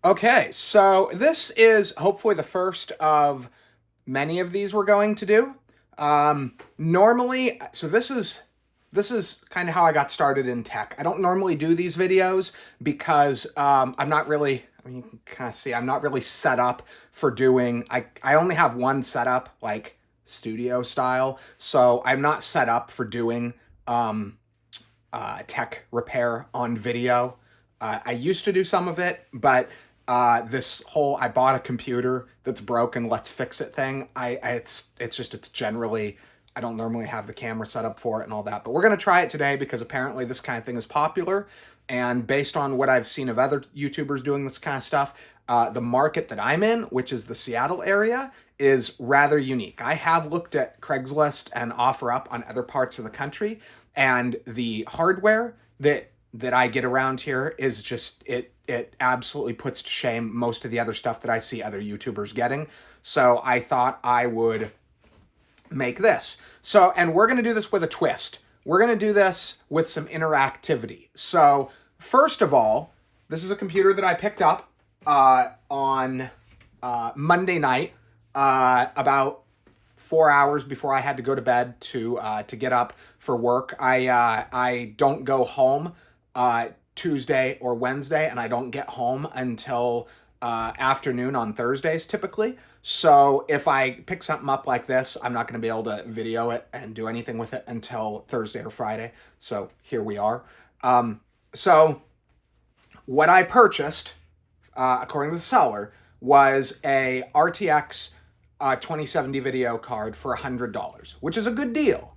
Okay, so this is hopefully the first of many of these we're going to do. Normally, so this is kind of how I got started in tech. I don't normally do these videos because I'm not really, I mean, you can kind of see, I'm not really set up for doing, I only have one setup, like studio style, so I'm not set up for doing tech repair on video. I used to do some of it, but this whole I bought a computer that's broken, let's fix it thing. It's generally, I don't normally have the camera set up for it and all that, but we're gonna try it today because apparently this kind of thing is popular. And based on what I've seen of other YouTubers doing this kind of stuff, the market that I'm in, which is the Seattle area, is rather unique. I have looked at Craigslist and OfferUp on other parts of the country, and the hardware that I get around here is just, it absolutely puts to shame most of the other stuff that I see other YouTubers getting. So I thought I would make this. So, and we're going to do this with a twist. We're going to do this with some interactivity. So first of all, this is a computer that I picked up on Monday night, about 4 hours before I had to go to bed to get up for work. I don't go home Tuesday or Wednesday, and I don't get home until afternoon on Thursdays typically. So if I pick something up like this, I'm not going to be able to video it and do anything with it until Thursday or Friday. So here we are. So what I purchased, according to the seller, was a RTX 2070 video card for $100, which is a good deal.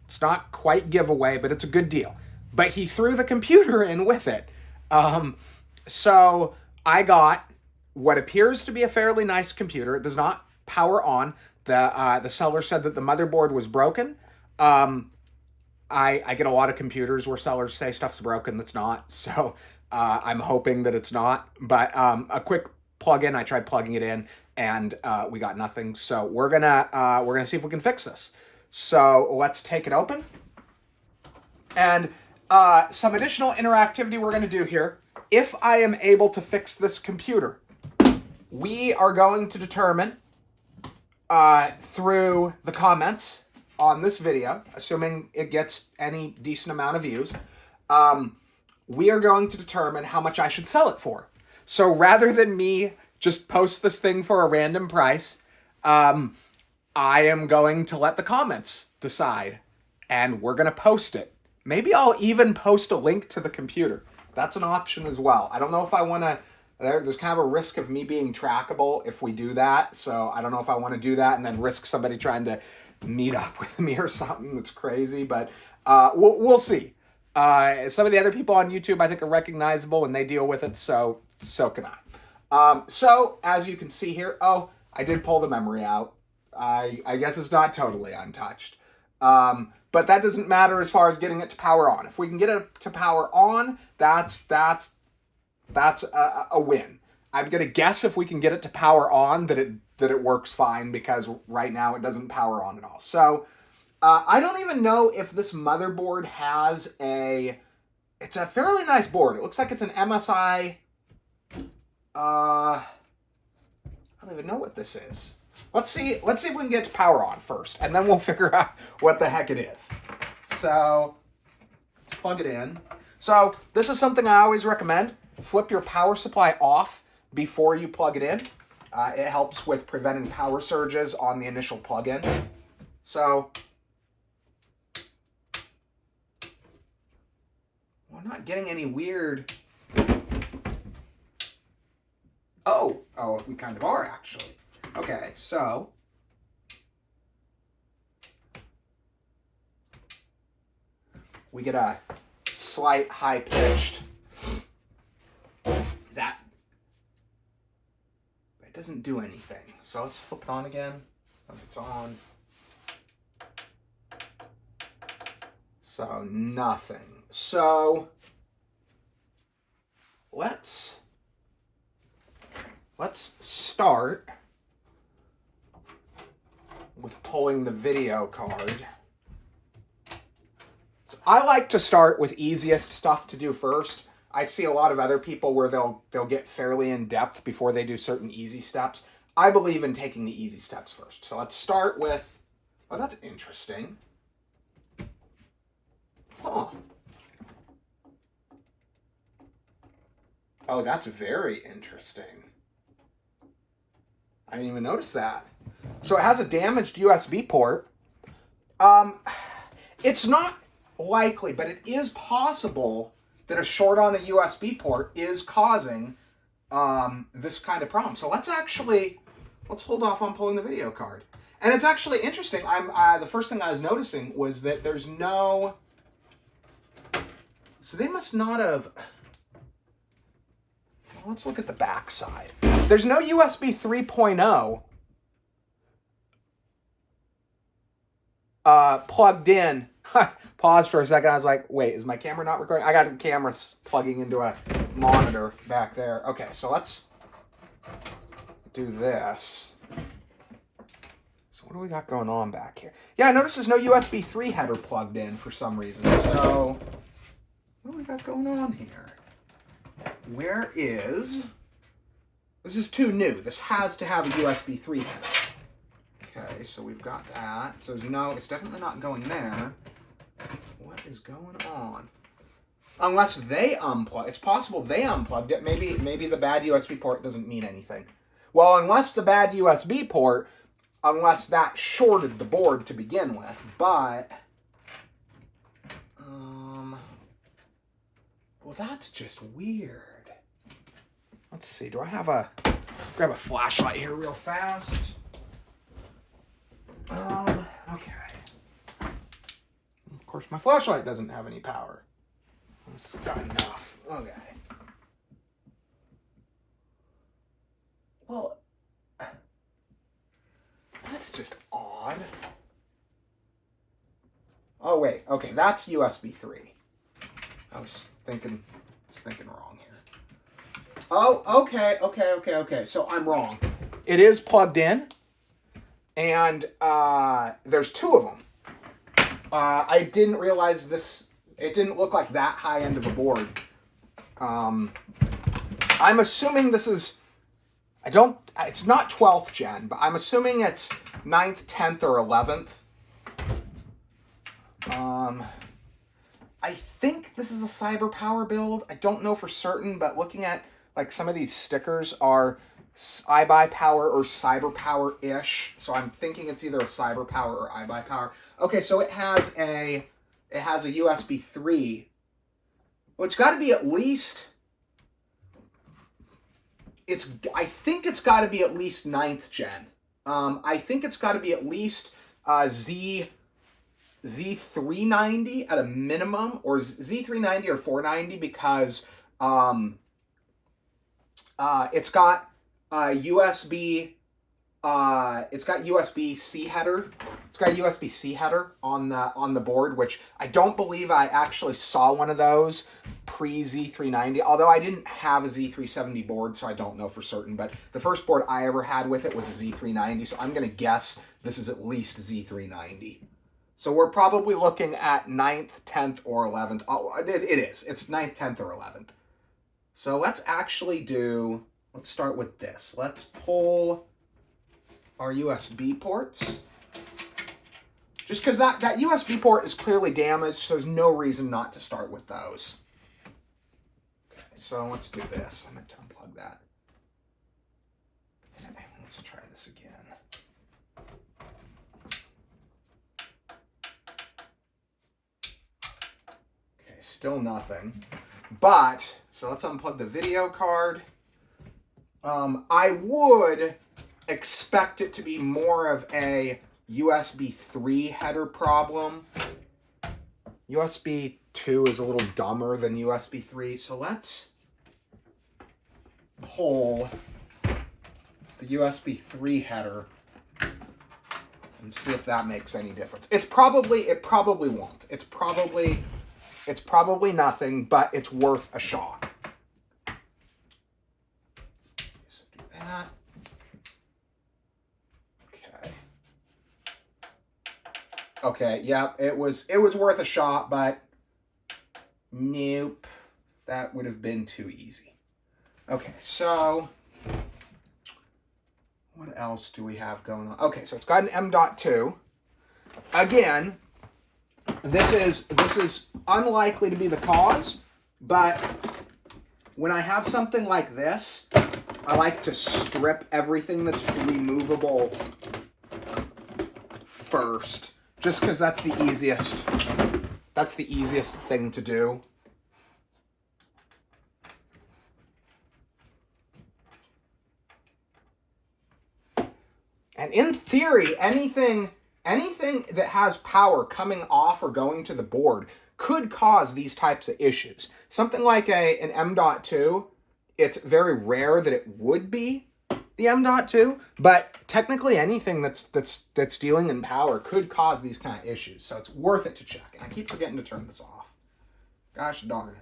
It's not quite giveaway, but it's a good deal. But he threw the computer in with it. So I got what appears to be a fairly nice computer. It does not power on. The seller said that the motherboard was broken. I get a lot of computers where sellers say stuff's broken that's not. So I'm hoping that it's not. But a quick plug-in, I tried plugging it in, and we got nothing. So we're gonna see if we can fix this. So let's take it open. And some additional interactivity we're going to do here. If I am able to fix this computer, we are going to determine through the comments on this video, assuming it gets any decent amount of views, we are going to determine how much I should sell it for. So rather than me just post this thing for a random price, I am going to let the comments decide, and we're going to post it. Maybe I'll even post a link to the computer. That's an option as well. I don't know if I want to, there's kind of a risk of me being trackable if we do that. So I don't know if I want to do that and then risk somebody trying to meet up with me or something that's crazy. But we'll see. Some of the other people on YouTube I think are recognizable and they deal with it. So can I. So as you can see here, oh, I did pull the memory out. I guess it's not totally untouched. But that doesn't matter as far as getting it to power on. If we can get it to power on, that's a win. I'm gonna guess if we can get it to power on that it works fine, because right now it doesn't power on at all. So I don't even know if this motherboard has it's a fairly nice board. It looks like it's an MSI. I don't even know what this is. Let's see if we can get to power on first, and then we'll figure out what the heck it is. So, let's plug it in. So, this is something I always recommend. Flip your power supply off before you plug it in. It helps with preventing power surges on the initial plug-in. So, we're not getting any weird... Oh, we kind of are, actually. Okay, so we get a slight high-pitched. That doesn't do anything. So let's flip it on again. If it's on. So nothing. So let's start with pulling the video card. So I like to start with easiest stuff to do first. I see a lot of other people where they'll get fairly in depth before they do certain easy steps. I believe in taking the easy steps first. So let's start with, oh, that's interesting. Huh. Oh, that's very interesting. I didn't even notice that. So it has a damaged USB port. It's not likely, but it is possible that a short on a USB port is causing this kind of problem. So let's hold off on pulling the video card. And it's actually interesting. The first thing I was noticing was that there's no, so they must not have, well, let's look at the back side. There's no USB 3.0 plugged in. Pause for a second. I was like, wait, is my camera not recording? I got the camera plugging into a monitor back there. Okay, so let's do this. So what do we got going on back here? Yeah, I noticed there's no USB 3 header plugged in for some reason. So what do we got going on here? Where is... This is too new. This has to have a USB 3 header. Okay, so we've got that. So there's no, it's definitely not going there. What is going on? Unless they unplug, it's possible they unplugged it. Maybe the bad USB port doesn't mean anything. Well, unless the bad USB port, unless that shorted the board to begin with, but well, that's just weird. Let's see. Do I have grab a flashlight here real fast? Okay. Of course, my flashlight doesn't have any power. It's got enough. Okay. Well, that's just odd. Oh, wait. Okay, that's USB 3. I was thinking wrong here. Oh, okay. So I'm wrong. It is plugged in, and there's two of them. I didn't realize this. It didn't look like that high end of a board. I'm assuming this is, it's not 12th gen, but I'm assuming it's 9th, 10th, or 11th. I think this is a Cyber Power build. I don't know for certain, but looking at like some of these stickers are iBuy Power or Cyber Power-ish. So I'm thinking it's either a Cyber Power or iBuy Power. Okay, so it has a USB 3. Well, it's got to be at least, I think it's got to be at least 9th gen. I think it's got to be at least Z390 at a minimum, or Z390 or 490, because it's got USB. It's got USB-C header. It's got a USB-C header on the board, which I don't believe I actually saw one of those pre-Z390, although I didn't have a Z370 board, so I don't know for certain. But the first board I ever had with it was a Z390, so I'm going to guess this is at least Z390. So we're probably looking at 9th, 10th, or 11th. Oh, it is. It's 9th, 10th, or 11th. So let's start with this. Let's pull our USB ports. Just because that USB port is clearly damaged, so there's no reason not to start with those. Okay, so let's do this. I'm going to unplug that. Okay, let's try this again. Okay, still nothing. But, so let's unplug the video card. I would expect it to be more of a USB 3 header problem. USB 2 is a little dumber than USB 3, so let's pull the USB 3 header and see if that makes any difference. It probably won't. It's probably nothing, but it's worth a shot. So do that. Okay, yeah, it was worth a shot, but nope. That would have been too easy. Okay, so what else do we have going on? Okay, so it's got an M.2. Again, this is unlikely to be the cause, but when I have something like this, I like to strip everything that's removable first, just because that's the easiest. That's the easiest thing to do. And in theory, anything that has power coming off or going to the board could cause these types of issues. Something like an M.2, it's very rare that it would be the M.2, but technically anything that's dealing in power could cause these kind of issues. So it's worth it to check. And I keep forgetting to turn this off. Gosh darn it.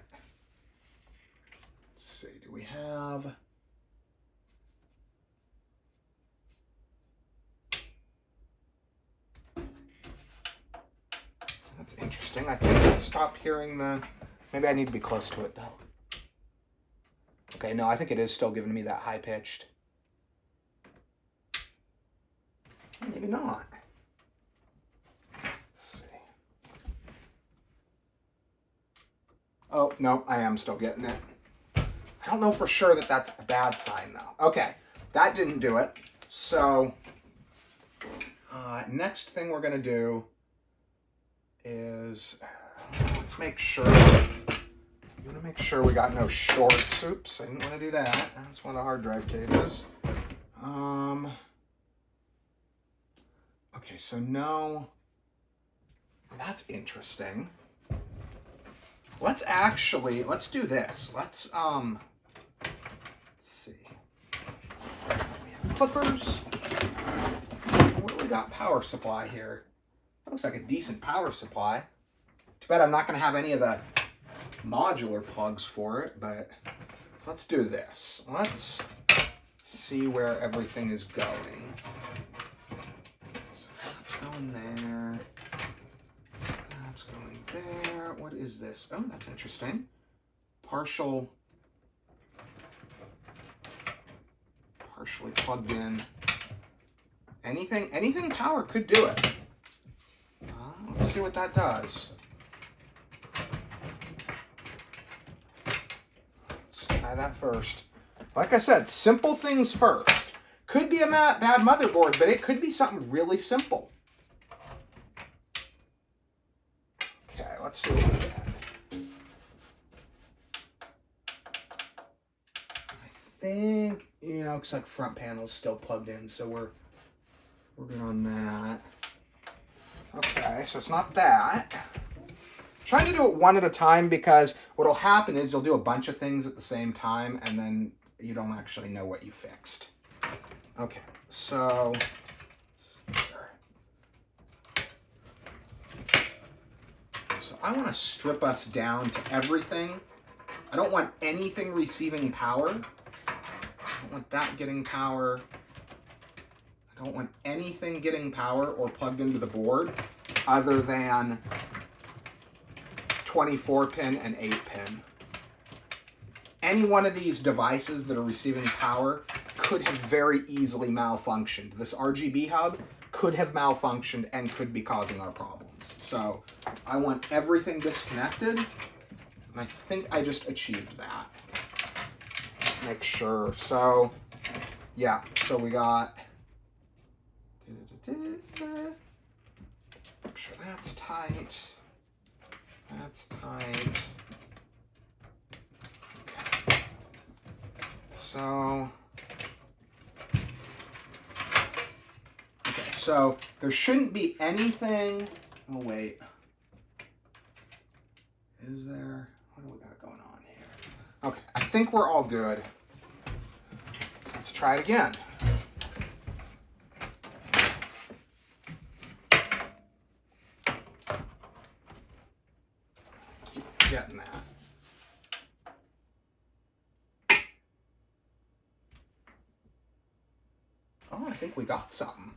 Let's see, do we have... That's interesting. I think I stopped hearing the... Maybe I need to be close to it, though. Okay, no, I think it is still giving me that high-pitched. Maybe not. Let's see. Oh, no, I am still getting it. I don't know for sure that that's a bad sign, though. Okay, that didn't do it. So, next thing we're going to do is, let's make sure, I'm going to make sure we got no shorts. Oops, I didn't want to do that. That's one of the hard drive cables. Okay, so no, that's interesting. Let's do this. Let's see. We have clippers. What do we got? Power supply here. Looks like a decent power supply. Too bad I'm not going to have any of the modular plugs for it, but so let's do this. Let's see where everything is going. So that's going there. That's going there. What is this? Oh, that's interesting. Partially plugged in. Anything power could do it. Let's see what that does. Let's try that first. Like I said, simple things first. Could be a bad motherboard, but it could be something really simple. Okay, let's see what we get. I think, looks like front panel's still plugged in, so we're good on that. Okay, so it's not that. I'm trying to do it one at a time because what'll happen is you'll do a bunch of things at the same time and then you don't actually know what you fixed. Okay, so I want to strip us down to everything. I don't want anything receiving power. I don't want that getting power. I don't want anything getting power or plugged into the board other than 24-pin and 8-pin. Any one of these devices that are receiving power could have very easily malfunctioned. This RGB hub could have malfunctioned and could be causing our problems. So I want everything disconnected, and I think I just achieved that. Make sure. So, yeah, so we got... Make sure that's tight. That's tight. Okay. So, so there shouldn't be anything. Oh wait, is there? What do we got going on here? Okay, I think we're all good. Let's try it again. Getting that. Oh, I think we got something.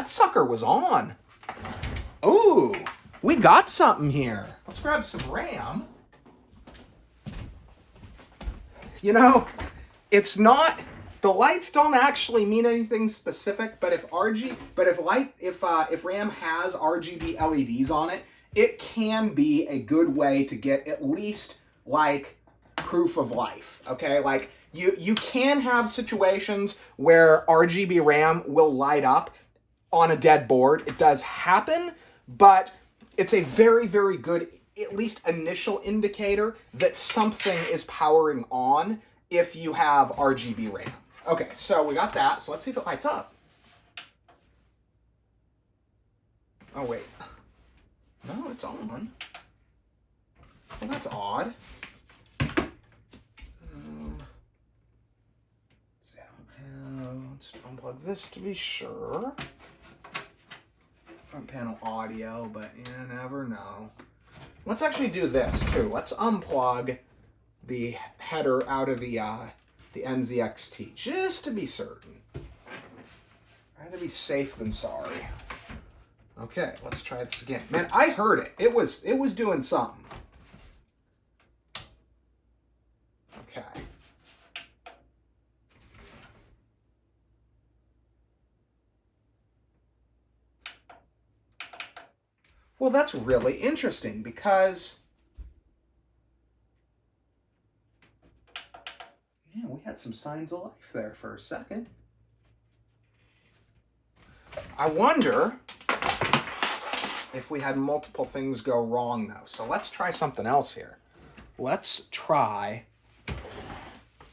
that sucker was on. Ooh, we got something here. Let's grab some RAM. You know, it's not, the lights don't actually mean anything specific, but if RAM has RGB LEDs on it, it can be a good way to get at least like proof of life. Okay, like you can have situations where RGB RAM will light up on a dead board. It does happen, but it's a very, very good, at least initial indicator that something is powering on if you have RGB RAM. Okay, so we got that. So let's see if it lights up. Oh, wait. No, it's on. Well, that's odd. Let's unplug this to be sure. Front panel audio, but you never know. Let's actually do this too. Let's unplug the header out of the NZXT just to be certain. Rather be safe than sorry. Okay, let's try this again. Man, I heard it. It was doing something. Okay. Well, that's really interesting because, yeah, we had some signs of life there for a second. I wonder if we had multiple things go wrong, though. So let's try something else here. Let's try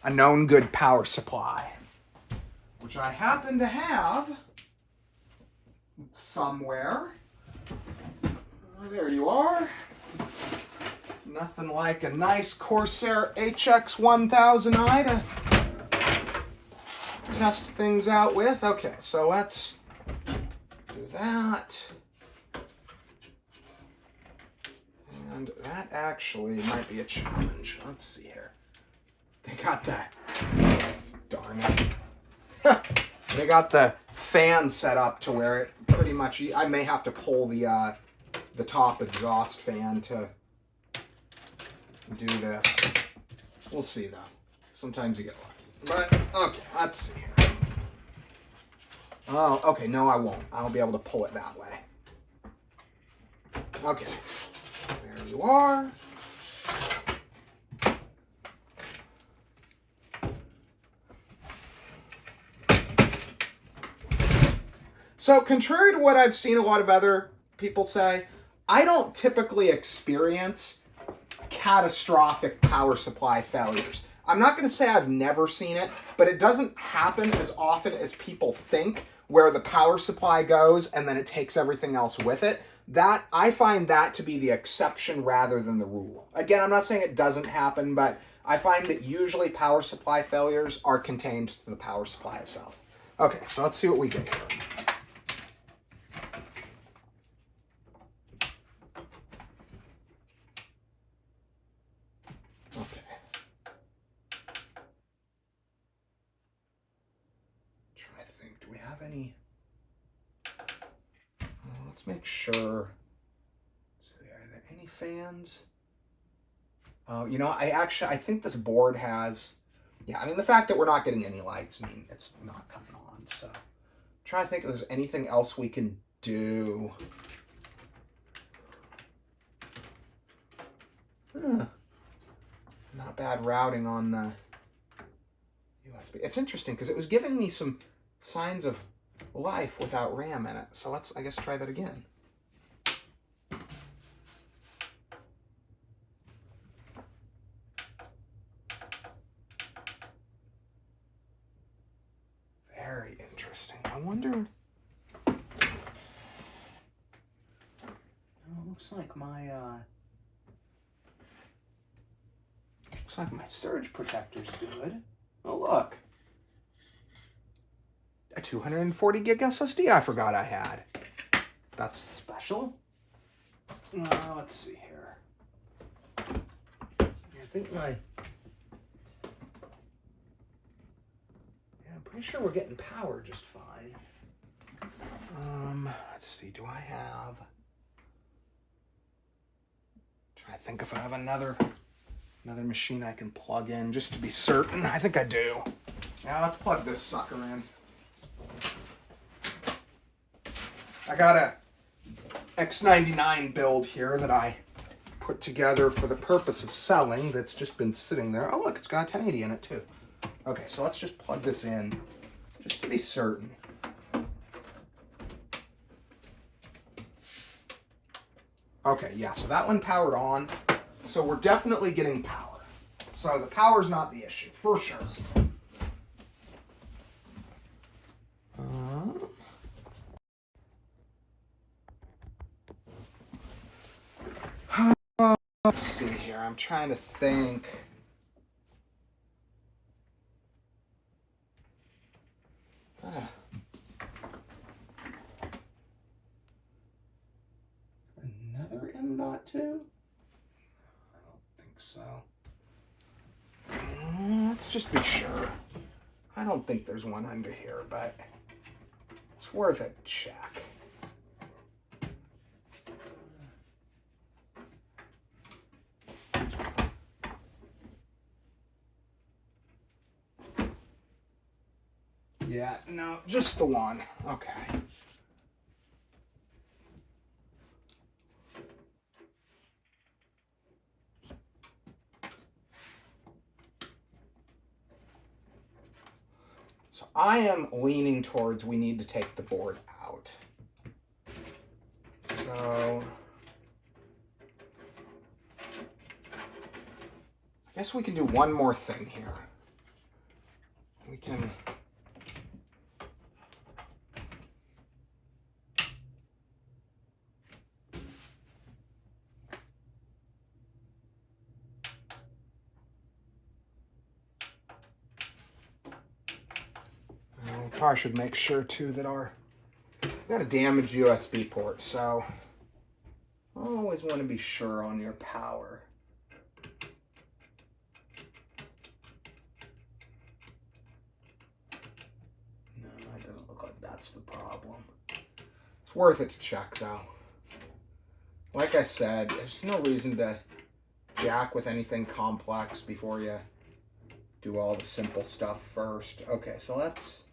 a known good power supply, which I happen to have somewhere. There you are. Nothing like a nice Corsair HX1000i to test things out with. Okay, so let's do that. And that actually might be a challenge. Let's see here. They got that. Darn it. They got the fan set up to where it pretty much, I may have to pull the top exhaust fan to do this. We'll see though. Sometimes you get lucky. But okay, let's see here. Oh, okay, no I won't. I'll be able to pull it that way. Okay. There you are. So contrary to what I've seen a lot of other people say, I don't typically experience catastrophic power supply failures. I'm not going to say I've never seen it, but it doesn't happen as often as people think, where the power supply goes and then it takes everything else with it. That I find that to be the exception rather than the rule. Again, I'm not saying it doesn't happen, but I find that usually power supply failures are contained to the power supply itself. Okay, so let's see what we get here. Let's make sure. So are there any fans? Oh, you know, I think this board has, yeah, I mean, the fact that we're not getting any lights mean it's not coming on. So trying to think if there's anything else we can do. Not bad routing on the USB. It's interesting because it was giving me some signs of life without RAM in it. So let's, I guess, try that again. Very interesting. I wonder. Oh, it looks like my surge protector's good. Oh, look. A 240 gig SSD I forgot I had. That's special. Let's see here. I think I'm pretty sure we're getting power just fine. Let's see, do I have... Trying to think if I have another machine I can plug in just to be certain. I think I do. Now let's plug this sucker in. I got a X99 build here that I put together for the purpose of selling that's just been sitting there. Oh look, it's got a 1080 in it too. Okay, so let's just plug this in just to be certain. Okay, yeah, so that one powered on. So we're definitely getting power. So the power's not the issue, for sure. Let's see here, I'm trying to think. Is that another M.2? I don't think so. Let's just be sure. I don't think there's one under here, but it's worth a check. Yeah, no, just the one. Okay. So I am leaning towards we need to take the board out. So I guess we can do one more thing here. We can probably should make sure too that we got a damaged USB port, so I always want to be sure on your power. No, it doesn't look like that's the problem. It's worth it to check though. Like I said, there's no reason to jack with anything complex before you do all the simple stuff first. Okay, so let's...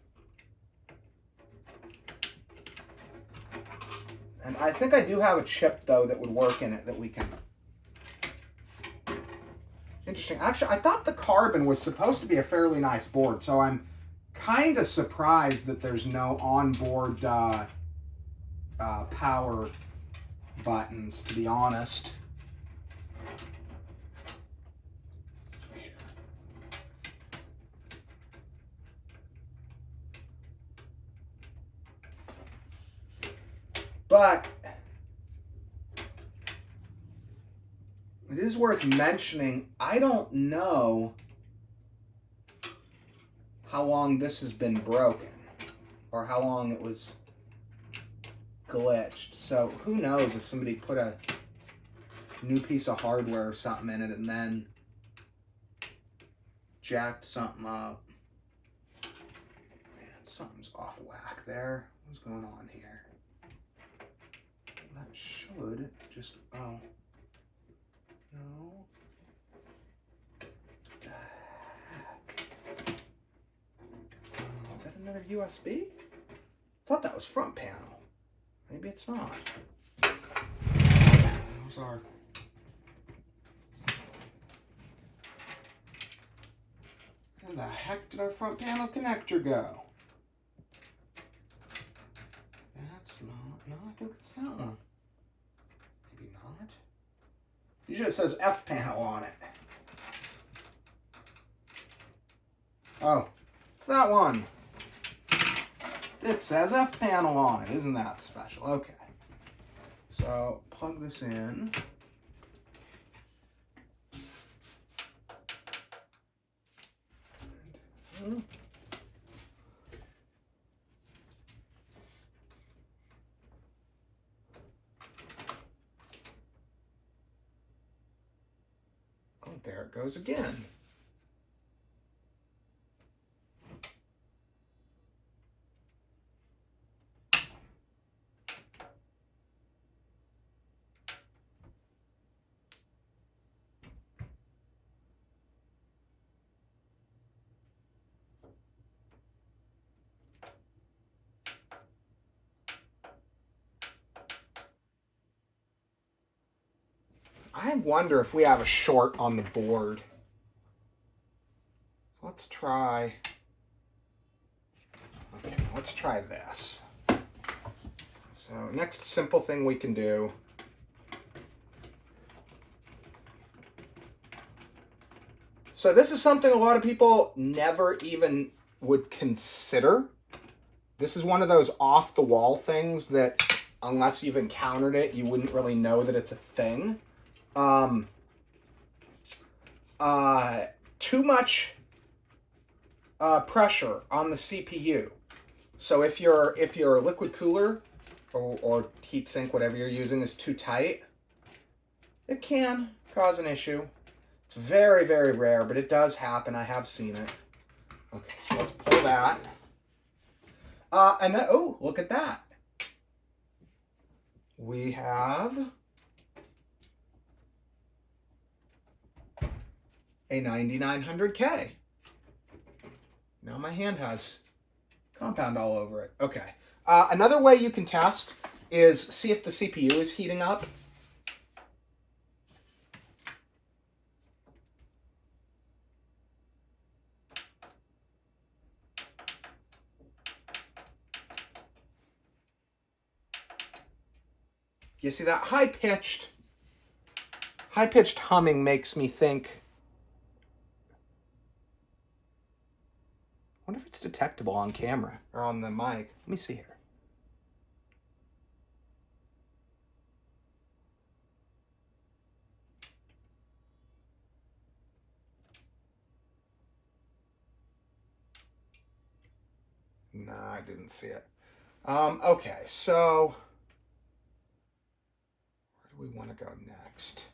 And I think I do have a chip, though, that would work in it that we can... Interesting. Actually, I thought the carbon was supposed to be a fairly nice board, so I'm kind of surprised that there's no onboard power buttons, to be honest. But it is worth mentioning, I don't know how long this has been broken or how long it was glitched. So who knows if somebody put a new piece of hardware or something in it and then jacked something up. Man, something's off whack there. What's going on here? That should just, oh, no. Is that another USB? I thought that was front panel. Maybe it's not. Those are... Where the heck did our front panel connector go? That's not... No, I think it's that one. Maybe not. Usually it says F panel on it. Oh, it's that one. It says F panel on it. Isn't that special? Okay. So, plug this in. Oh, there it goes again. I wonder if we have a short on the board. Let's try. Okay, let's try this. So next simple thing we can do. So this is something a lot of people never even would consider. This is one of those off-the-wall things that, unless you've encountered it, you wouldn't really know that it's a thing. Too much pressure on the CPU. So if your liquid cooler or heat sink, whatever you're using, is too tight, it can cause an issue. It's very, very rare, but it does happen. I have seen it. Okay, so let's pull that. Oh, look at that. We have a 9900K. Now my hand has compound all over it. Okay. Another way you can test is see if the CPU is heating up. You see that high-pitched humming makes me think, I wonder if it's detectable on camera or on the mic. Let me see here. No, I didn't see it. Okay, so where do we want to go next?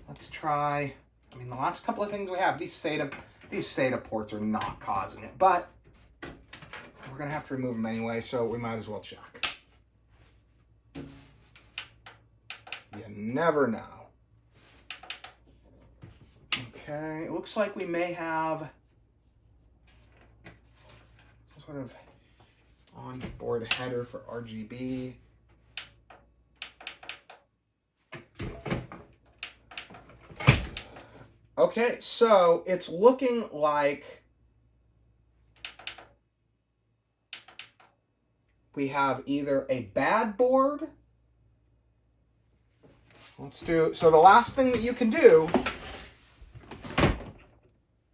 Let's try, I mean, the last couple of things we have, these SATA ports are not causing it, but we're going to have to remove them anyway, so we might as well check. You never know. Okay, it looks like we may have some sort of on-board header for RGB. Okay, so it's looking like we have either a bad board. Let's do, so the last thing that you can do, let's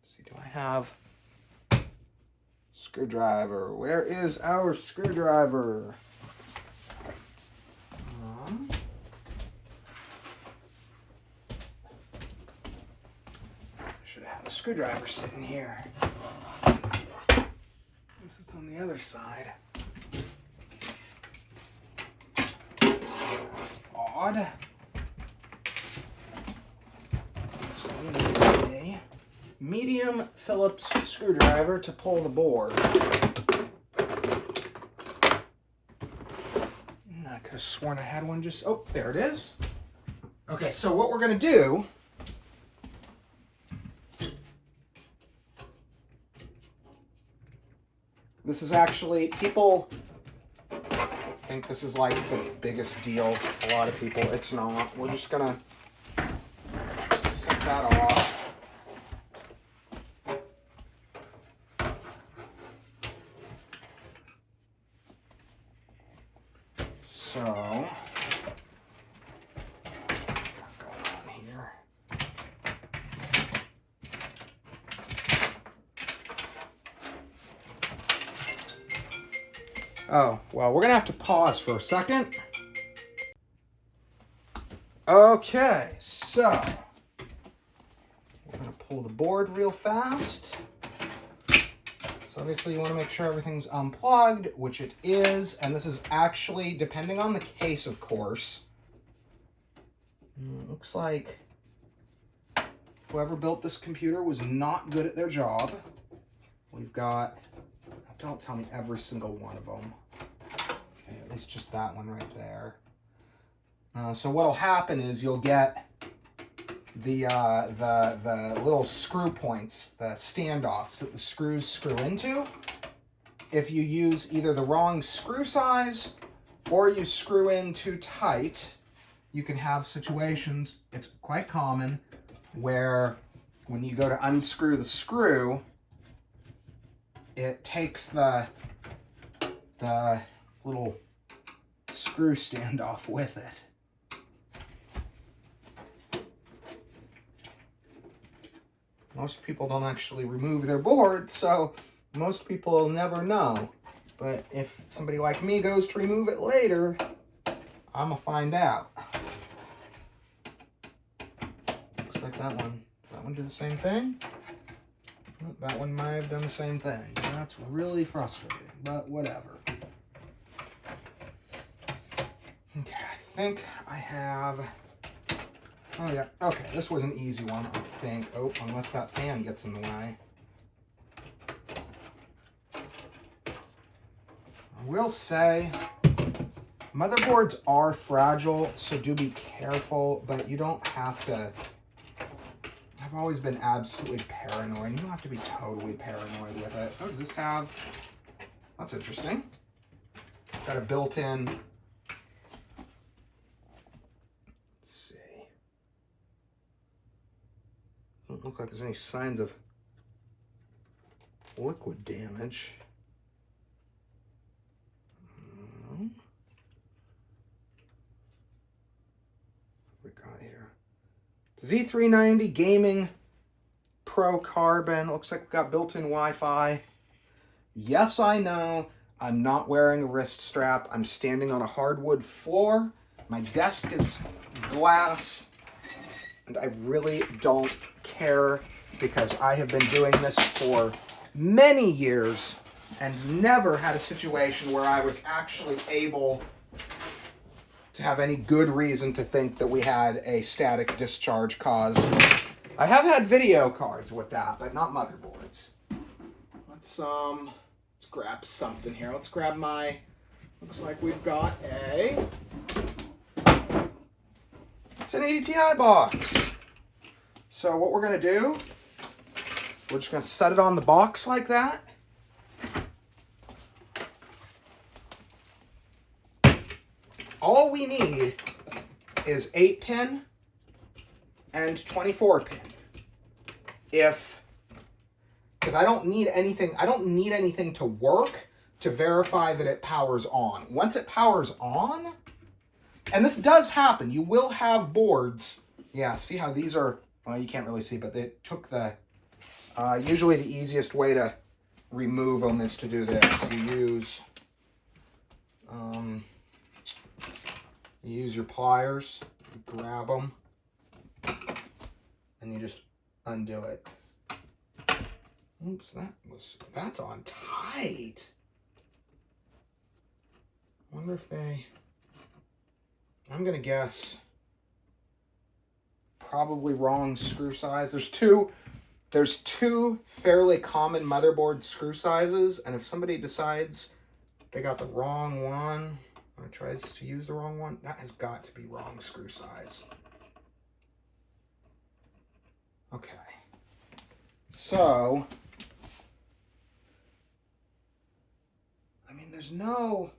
see, do I have screwdriver? Where is our screwdriver? Should have had a screwdriver sitting here. This is on the other side. That's odd. So we need a medium Phillips screwdriver to pull the board. I could have sworn I had one just, oh, there it is. Okay, so what we're going to do, this is actually, people think this is like the biggest deal. A lot of people, it's not. We're just going to set that off. So, what's going on here? Oh, well, we're going to have to pause for a second. Okay, so we're going to pull the board real fast. So obviously you want to make sure everything's unplugged, which it is, and this is actually, depending on the case, of course, looks like whoever built this computer was not good at their job. We've got, don't tell me every single one of them. Okay, at least just that one right there. So what'll happen is you'll get the little screw points, the standoffs that the screws screw into. If you use either the wrong screw size or you screw in too tight, you can have situations, it's quite common, where when you go to unscrew the screw, it takes the little screw stand off with it. Most people don't actually remove their board, so most people will never know. But if somebody like me goes to remove it later, I'm gonna find out. Looks like that one did the same thing. That one might have done the same thing. That's really frustrating, but whatever. Okay, I think I have... Oh yeah, okay, this was an easy one, I think. Oh, unless that fan gets in the way. I will say, motherboards are fragile, so do be careful, but you don't have to... I've always been absolutely paranoid. You don't have to be totally paranoid with it. Oh, does this have... That's interesting. It's got a built-in... Let's see. Doesn't look like there's any signs of liquid damage. What we got here? Z390 Gaming Pro Carbon. Looks like we've got built-in Wi-Fi. Yes, I know. I'm not wearing a wrist strap. I'm standing on a hardwood floor. My desk is glass. And I really don't care because I have been doing this for many years and never had a situation where I was actually able to have any good reason to think that we had a static discharge caused. I have had video cards with that, but not motherboards. Let's grab something here. Let's grab my, looks like we've got a 1080 Ti box. So what we're gonna do, we're just gonna set it on the box like that. All we need is 8-pin and 24-pin. Because I don't need anything to work to verify that it powers on. Once it powers on, and this does happen, you will have boards. Yeah, see how these are, well, you can't really see, but they took the, usually the easiest way to remove them is to do this. You use your pliers, you grab them, and you just undo it. Oops, that's on tight. I wonder if I'm gonna guess probably wrong screw size. There's two fairly common motherboard screw sizes, and if somebody decides they got the wrong one, or tries to use the wrong one, that has got to be wrong screw size. Okay. So, I mean, there's no...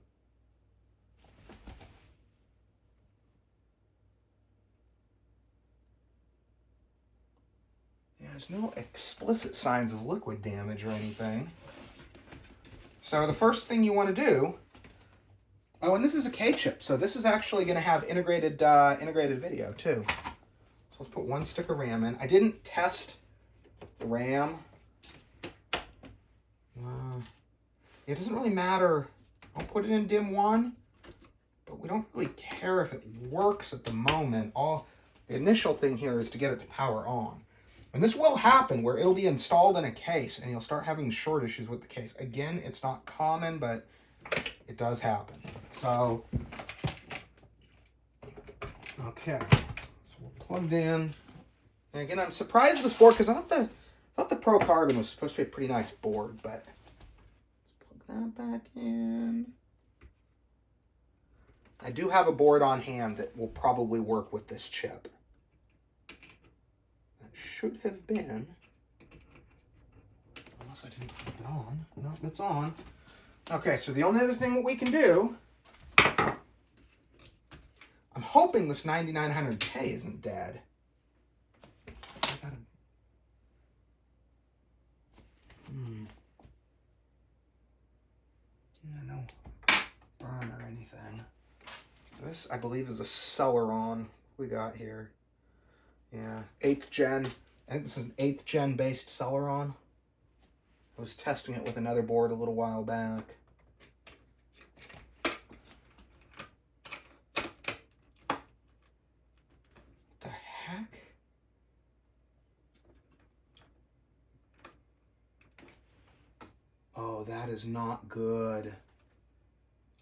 There's no explicit signs of liquid damage or anything. So the first thing you want to do... Oh, and this is a K-chip, so this is actually going to have integrated video, too. So let's put one stick of RAM in. I didn't test the RAM. It doesn't really matter. I'll put it in DIMM 1, but we don't really care if it works at the moment. The initial thing here is to get it to power on. And this will happen where it'll be installed in a case and you'll start having short issues with the case. Again, it's not common, but it does happen. So, okay. So we're plugged in. And again, I'm surprised at this board because I thought the Pro Carbon was supposed to be a pretty nice board, but let's plug that back in. I do have a board on hand that will probably work with this chip. Should have been, unless I didn't put it on. No, it's on. Okay, so the only other thing that we can do, I'm hoping this 9900K isn't dead. No burn or anything. This, I believe, is a Celeron we got here. Yeah, 8th gen. I think this is an 8th gen based Celeron. I was testing it with another board a little while back. What the heck? Oh, that is not good.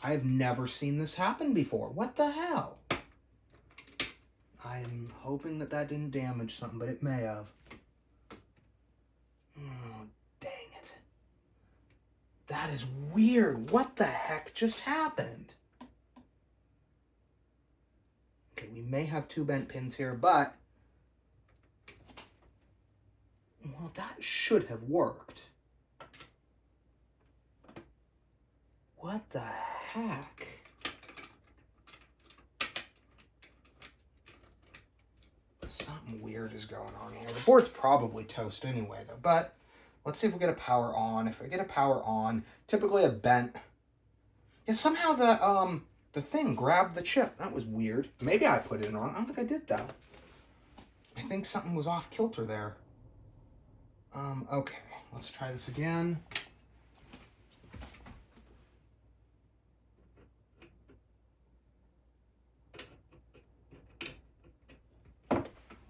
I've never seen this happen before. What the hell? I'm hoping that that didn't damage something, but it may have. Oh, dang it. That is weird. What the heck just happened? Okay, we may have 2 bent pins here, but... well, that should have worked. What the heck? Something weird is going on here. The board's probably toast anyway, though. But let's see if we get a power on. If I get a power on, typically a bent... yeah, somehow the thing grabbed the chip. That was weird. Maybe I put it on. I don't think I did, though. I think something was off kilter there. Okay. Let's try this again.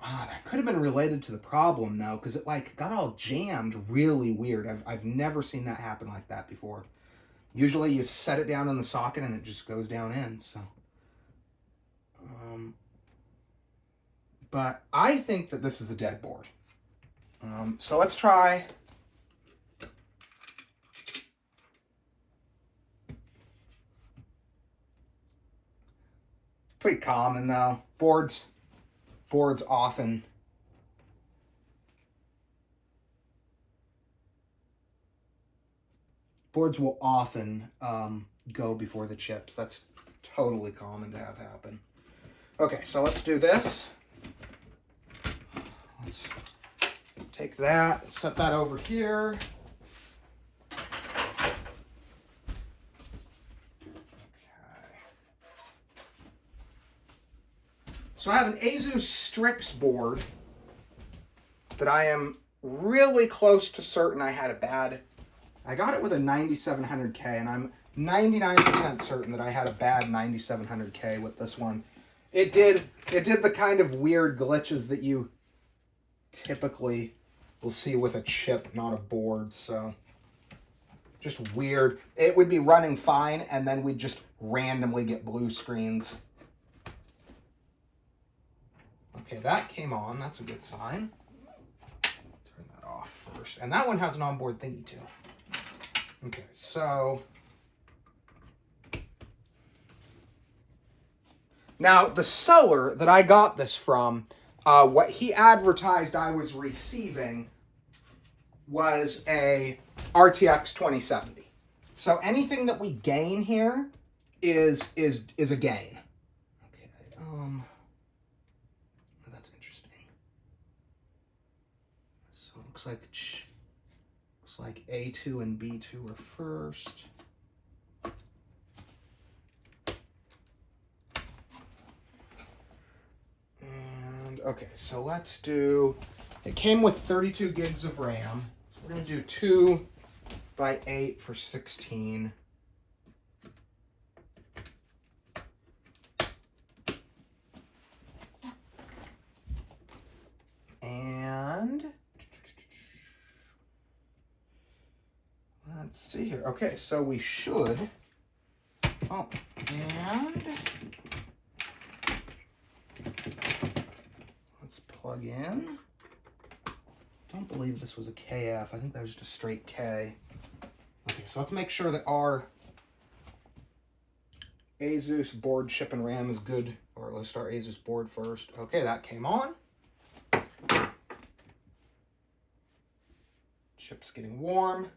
That could have been related to the problem, though, because it, like, got all jammed really weird. I've never seen that happen like that before. Usually you set it down in the socket and it just goes down in, so. But I think that this is a dead board. So let's try. Pretty common, though. Boards often will often go before the chips. That's totally common to have happen. Okay, so let's do this. Let's take that, set that over here. So I have an Asus Strix board that I am really close to certain I had a bad... I got it with a 9700K, and I'm 99% certain that I had a bad 9700K with this one. It did the kind of weird glitches that you typically will see with a chip, not a board, so... just weird. It would be running fine, and then we'd just randomly get blue screens. Okay, that came on. That's a good sign. Turn that off first. And that one has an onboard thingy, too. Okay, so... now, the seller that I got this from, what he advertised I was receiving was a RTX 2070. So anything that we gain here is a gain. Okay, that's interesting. So it looks like A2 and B2 are first. And okay, so let's do, it came with 32 gigs of RAM. So we're gonna do 2 by 8 for 16. And let's see here. Okay, so we should. Oh, and let's plug in. Don't believe this was a KF. I think that was just a straight K. Okay, so let's make sure that our Asus board chip and RAM is good. Or let's start Asus board first. Okay, that came on. Chip's getting warm.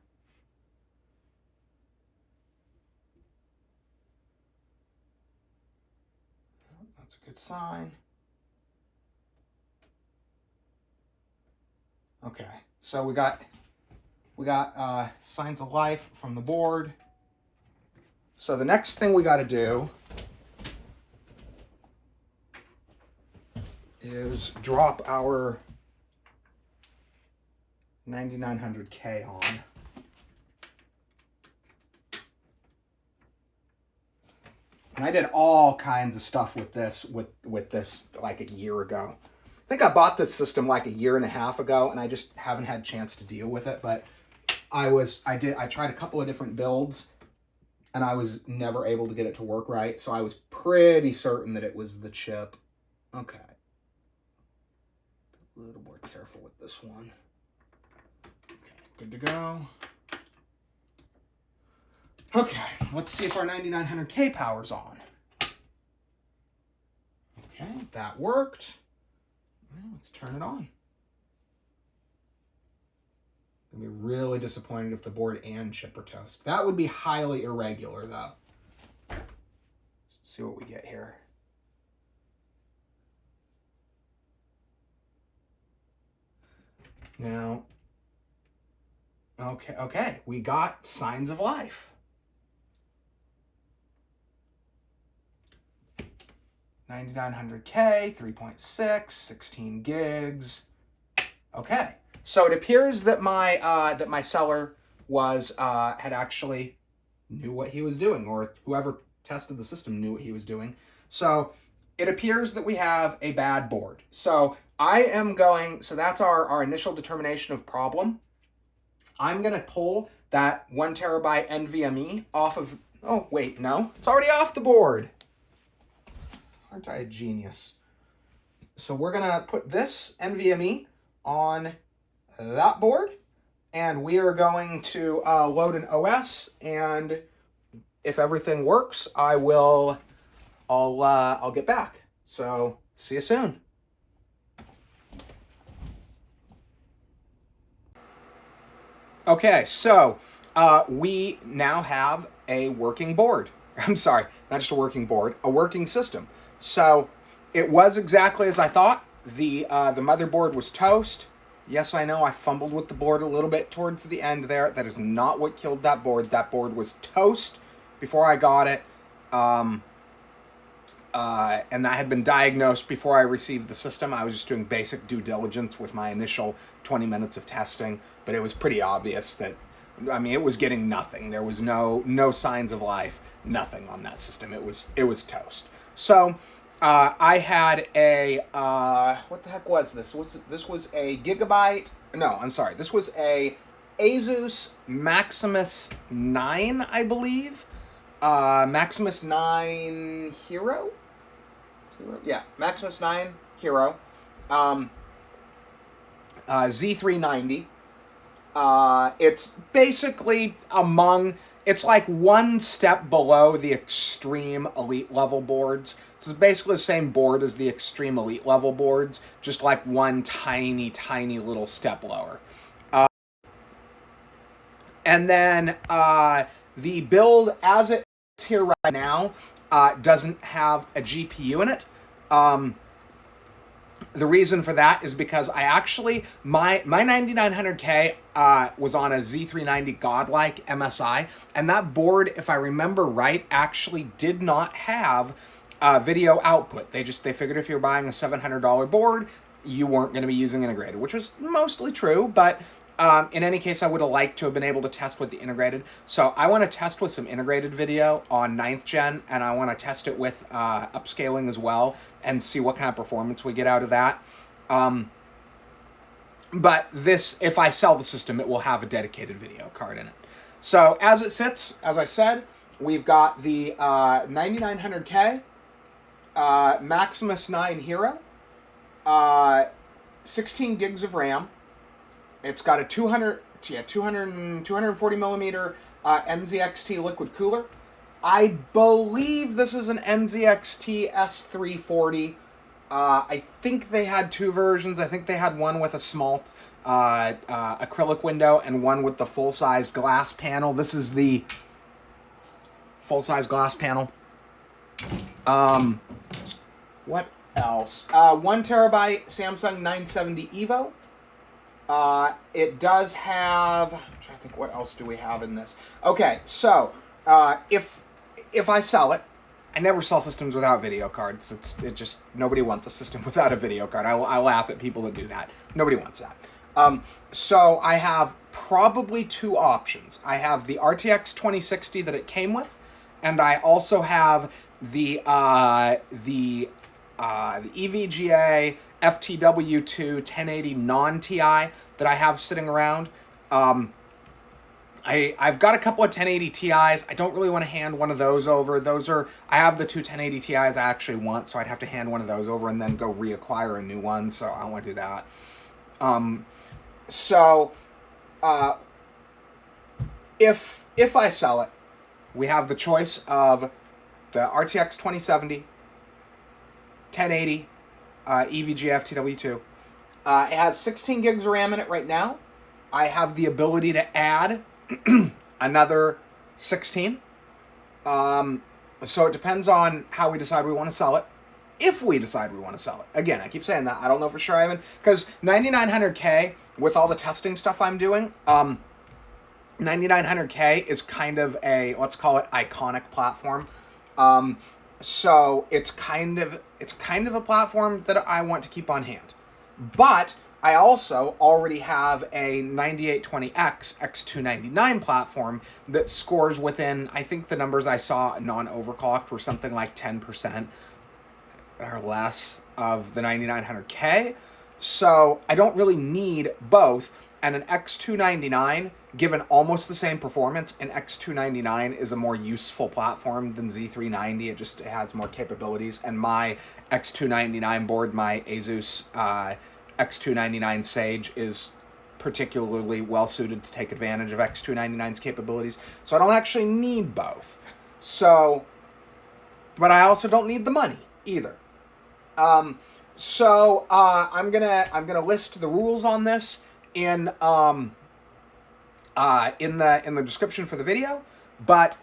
That's a good sign. Okay, so we got signs of life from the board. So the next thing we got to do is drop our 9900K on. And I did all kinds of stuff with this like a year ago. I think I bought this system like a year and a half ago, and I just haven't had a chance to deal with it. But I tried a couple of different builds, and I was never able to get it to work right. So I was pretty certain that it was the chip. Okay. A little more careful with this one. Okay, good to go. Okay, let's see if our 9900K power's on. Okay, that worked. Well, let's turn it on. I'm gonna be really disappointed if the board and chip are toast. That would be highly irregular, though. Let's see what we get here. Now, okay, we got signs of life. 9900K, 3.6, 16 gigs. Okay, so it appears that my seller had actually knew what he was doing, or whoever tested the system knew what he was doing. So it appears that we have a bad board. So that's our initial determination of problem. I'm gonna pull that 1 terabyte NVMe off of, oh wait, no, it's already off the board. Aren't I a genius? So we're gonna put this NVMe on that board, and we are going to load an OS, and if everything works, I'll get back. So see you soon. Okay, so we now have a working board. I'm sorry, not just a working board, a working system. So it was exactly as I thought. The motherboard was toast. Yes, I know I fumbled with the board a little bit towards the end there. That is not what killed that board. That board was toast before I got it. And that had been diagnosed before I received the system. I was just doing basic due diligence with my initial 20 minutes of testing, but it was pretty obvious that, I mean, it was getting nothing. There was no signs of life, nothing on that system. It was toast. So I had a, what the heck was this? This was a Gigabyte, no, I'm sorry. This was a Asus Maximus 9, I believe. Maximus 9 Hero? Yeah, Maximus 9 Hero. Z390. It's basically it's like one step below the extreme elite level boards. This is basically the same board as the extreme elite level boards, just like one tiny, tiny little step lower. And then the build as it is here right now doesn't have a GPU in it. The reason for that is because I actually, my 9900K was on a Z390 Godlike MSI, and that board, if I remember right, actually did not have video output. They figured if you're buying a $700 board, you weren't going to be using integrated, which was mostly true, but in any case, I would have liked to have been able to test with the integrated. So I want to test with some integrated video on 9th gen, and I want to test it with upscaling as well and see what kind of performance we get out of that. But this, if I sell the system, it will have a dedicated video card in it. So as it sits, as I said, we've got the 9900K Maximus 9 Hero, 16 gigs of RAM. It's got a 240 millimeter NZXT liquid cooler. I believe this is an NZXT S340. I think they had two versions. I think they had one with a small acrylic window and one with the full-sized glass panel. This is the full-size glass panel. What else? 1 terabyte Samsung 970 EVO. It does have. I'm trying to think, what else do we have in this? Okay, so if I sell it, I never sell systems without video cards. It just nobody wants a system without a video card. I laugh at people that do that. Nobody wants that. So I have probably two options. I have the RTX 2060 that it came with, and I also have the EVGA FTW2 1080 non-TI that I have sitting around. I've got a couple of 1080 Ti's. I don't really want to hand one of those over. I have the two 1080 Ti's I actually want, so I'd have to hand one of those over and then go reacquire a new one, so I don't want to do that. If I sell it, we have the choice of the RTX 2070, 1080, EVGA FTW2. It has 16 gigs of RAM in it right now. I have the ability to add another 16. So it depends on how we decide we want to sell it. If we decide we want to sell it. Again, I keep saying that. I don't know for sure, Ivan. Because 9900K, with all the testing stuff I'm doing, 9900K is kind of a, let's call it, iconic platform. So it's kind of a platform that I want to keep on hand. But I also already have a 9820X X299 platform that scores within, I think the numbers I saw non-overclocked were something like 10% or less of the 9900K. So I don't really need both. And an X299, given almost the same performance, an X299 is a more useful platform than Z390. It has more capabilities. And my X299 board, my Asus X299 Sage, is particularly well suited to take advantage of X299's capabilities. So I don't actually need both. So, but I also don't need the money either. I'm gonna list the rules on this in the description for the video. But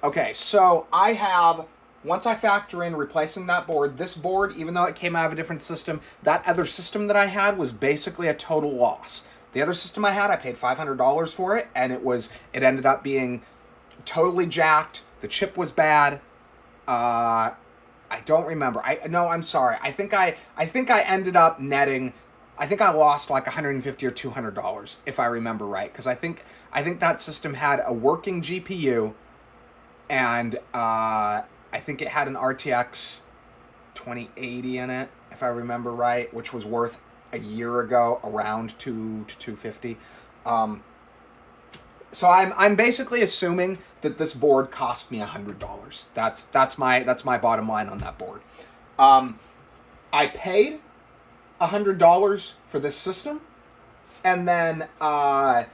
okay, so I have, once I factor in replacing that board, this board, even though it came out of a different system, that other system that I had was basically a total loss. The other system I had, I paid $500 for it, and it ended up being totally jacked. The chip was bad. I don't remember. I'm sorry. I think I ended up netting, I think I lost like $150 or $200 if I remember right, because I think that system had a working GPU, and I think it had an RTX 2080 in it, if I remember right, which was worth a year ago around $200 to $250. So I'm basically assuming that this board cost me $100. That's my bottom line on that board. I paid $100 for this system, and then I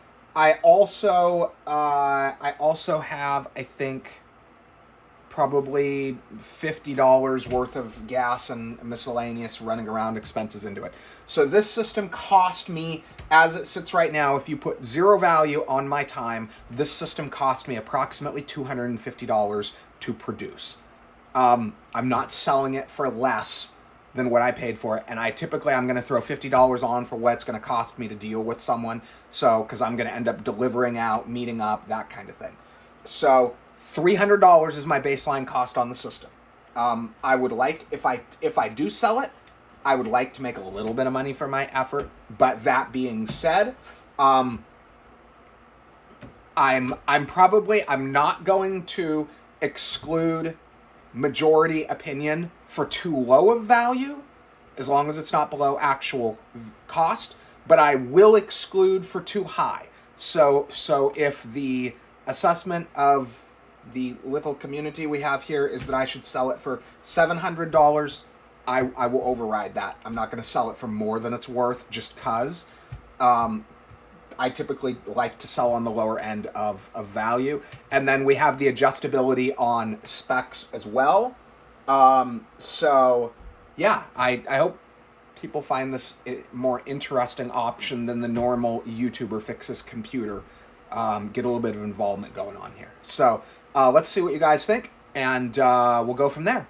also have, I think, probably $50 worth of gas and miscellaneous running around expenses into it. So this system cost me, as it sits right now, if you put zero value on my time, this system cost me approximately $250 to produce. I'm not selling it for less than what I paid for it, and I'm going to throw $50 on for what it's going to cost me to deal with someone, so, because I'm going to end up delivering out, meeting up, that kind of thing. So $300 is my baseline cost on the system. I would like, if I do sell it, I would like to make a little bit of money for my effort. But that being said, I'm not going to exclude majority opinion for too low of value, as long as it's not below actual cost. But I will exclude for too high. So if the assessment of the little community we have here is that I should sell it for $700, I will override that. I'm not going to sell it for more than it's worth, just because I typically like to sell on the lower end of value. And then we have the adjustability on specs as well. So yeah, I hope people find this a more interesting option than the normal YouTuber fixes computer. Get a little bit of involvement going on here. So let's see what you guys think, and we'll go from there.